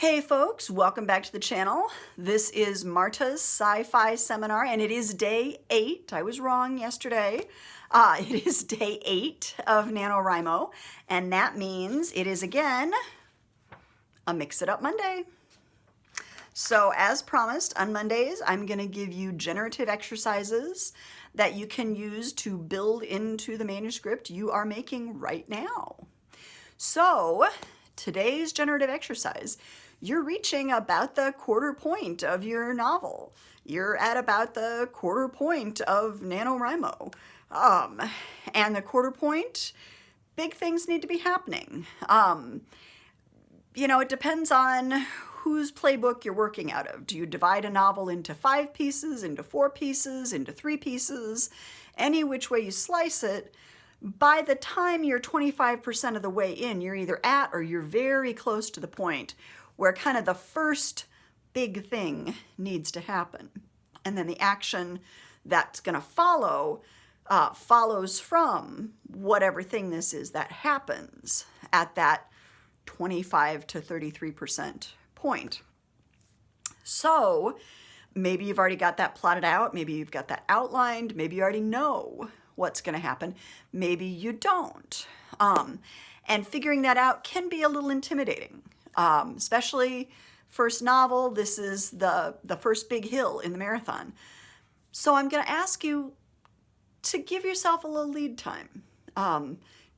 Hey folks, welcome back to the channel. This is Marta's Sci-Fi Seminar and it is day 8. I was wrong yesterday. It is day 8 of NaNoWriMo and that means it is again a Mix It Up Monday. So as promised, on Mondays I'm going to give you generative exercises that you can use to build into the manuscript you are making right now. So today's generative exercise, you're reaching about the quarter point of your novel. You're at about the quarter point of NaNoWriMo. And the quarter point, big things need to be happening. It depends on whose playbook you're working out of. Do you divide a novel into 5 pieces, into 4 pieces, into 3 pieces? Any which way you slice it, by the time you're 25% of the way in, you're either at or you're very close to the point where kind of the first big thing needs to happen. And then the action that's going to follow follows from whatever thing this is that happens at that 25 to 33% point. So maybe you've already got that plotted out, maybe you've got that outlined, maybe you already know what's going to happen, maybe you don't. And figuring that out can be a little intimidating. Especially first novel, this is the first big hill in the marathon. So I'm going to ask you to give yourself a little lead time.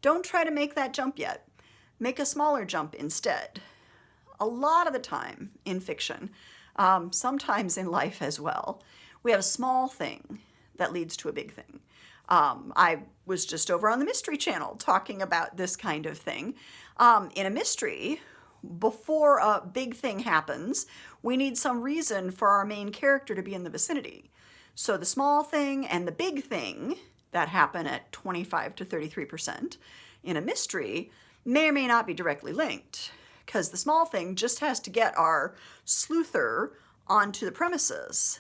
Don't try to make that jump yet. Make a smaller jump instead. A lot of the time in fiction, sometimes in life as well, we have a small thing that leads to a big thing. I was just over on the Mystery Channel talking about this kind of thing. In a mystery, before a big thing happens, we need some reason for our main character to be in the vicinity. So the small thing and the big thing that happen at 25 to 33% in a mystery may or may not be directly linked, because the small thing just has to get our sleuther onto the premises.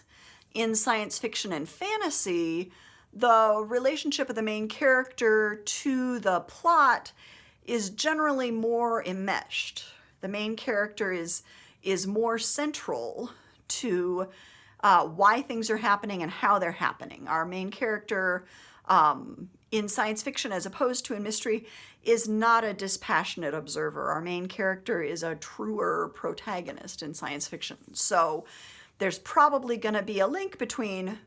In science fiction and fantasy, the relationship of the main character to the plot is generally more enmeshed. The main character is more central to why things are happening and how they're happening. Our main character in science fiction, as opposed to in mystery, is not a dispassionate observer. Our main character is a truer protagonist in science fiction. So there's probably going to be a link between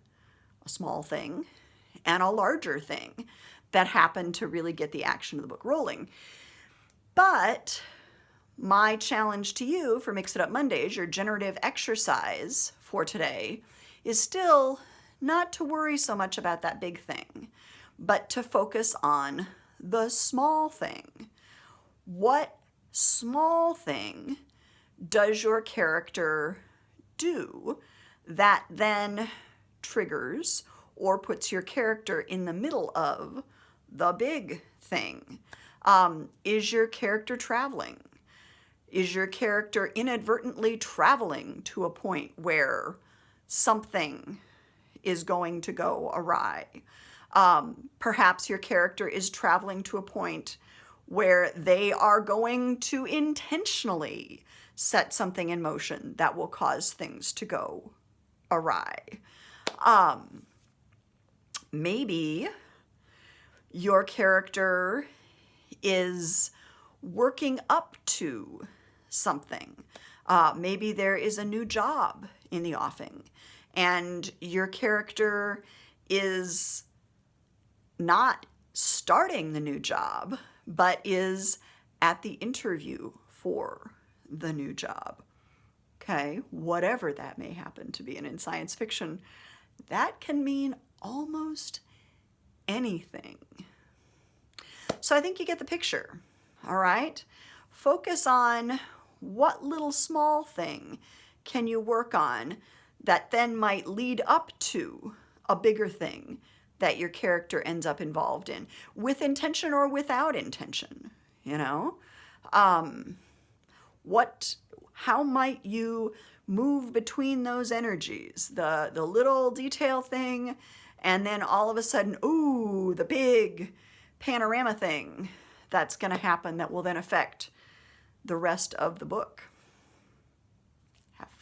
a small thing and a larger thing that happened to really get the action of the book rolling. But my challenge to you for Mix It Up Mondays, your generative exercise for today, is still not to worry so much about that big thing, but to focus on the small thing. What small thing does your character do that then triggers or puts your character in the middle of the big thing? Is your character traveling? Is your character inadvertently traveling to a point where something is going to go awry? Perhaps your character is traveling to a point where they are going to intentionally set something in motion that will cause things to go awry. Maybe your character is working up to something. Maybe there is a new job in the offing and your character is not starting the new job, but is at the interview for the new job. Okay, whatever that may happen to be. And in science fiction, that can mean almost anything. So I think you get the picture, all right? Focus on what little small thing can you work on that then might lead up to a bigger thing that your character ends up involved in, with intention or without intention, you know? How might you move between those energies? The little detail thing, and then all of a sudden, ooh, the big panorama thing that's gonna happen that will then affect the rest of the book.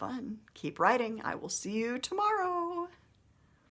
fun. Keep writing. I will see you tomorrow.